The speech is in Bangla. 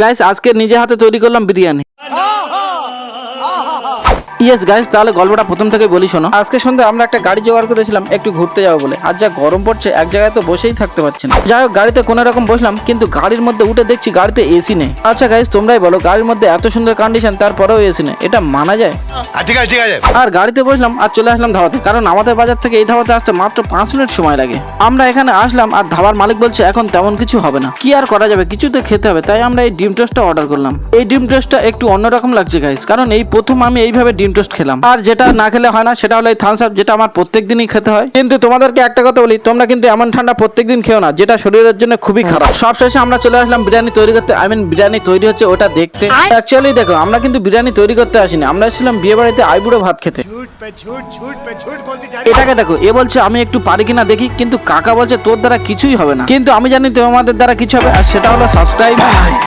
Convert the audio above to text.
গাইস আজকে নিজে হাতে তৈরি করলাম বিরিয়ানি। ইয়েস গাইস, তাহলে গল্পটা প্রথম থেকে বলি শোনো। আজকে সন্ধ্যায় আমরা একটা গাড়ি জোগাড় করেছিলাম একটু ঘুরতে যাবো বলে। আর যা গরম পড়ছে এক জায়গায় তো বসেই থাকতে পারছি না। যাই হোক গাড়িতে কোনো রকম বসলাম, কিন্তু গাড়ির মধ্যে উঠে দেখছি গাড়িতে এসি নেই। আচ্ছা গাইস তোমরাই বলো, গাড়ির মধ্যে এত সুন্দর কন্ডিশন তারপরেও এসি নেই, এটা মানা যায়? ঠিক আছে ঠিক আছে। আর গাড়িতে বসলাম আর চলে আসলাম ধাবাতে, কারণ আমাদের বাজার থেকে এই ধাবাতে আসতে মাত্র 5 মিনিট সময় লাগে। আমরা এখানে আসলাম আর ধাবার মালিক বলছে এখন তেমন কিছু হবে না। কি আর করা যাবে, কিছু তো খেতে হবে, তাই আমরা এই ডিম টোস্টটা অর্ডার করলাম। এই ডিম টোস্টটা একটু অন্যরকম লাগছে গাইস, কারণ এই প্রথম আমি এইভাবে ডিম টোস্ট খেলাম। আর যেটা না খেলে হয় না সেটা হলো এই থামস আপ, যেটা আমার প্রত্যেকদিনই খেতে হয়। কিন্তু তোমাদেরকে একটা কথা বলি, তোমরা কিন্তু এমন ঠান্ডা প্রত্যেকদিন খেও না, যেটা শরীরের জন্য খুবই খারাপ। সবশেষে আমরা চলে আসলাম বিরিয়ানি তৈরি করতে। বিরিয়ানি তৈরি হচ্ছে ওটা দেখতে। অ্যাকচুয়ালি দেখো, আমরা কিন্তু বিরিয়ানি তৈরি করতে আসিনি, আমরা এসেছিলাম বিয়ে বাড়িতে আইবুড়ো ভাত খেতে। এটাকে দেখো, এ বলছে আমি একটু পারি কিনা দেখি, কিন্তু কাকা বলছে তোর দ্বারা কিছুই হবে না। কিন্তু আমি জানি তোমাদের দ্বারা কিছু হবে, আর সেটা হলো সাবস্ক্রাইব।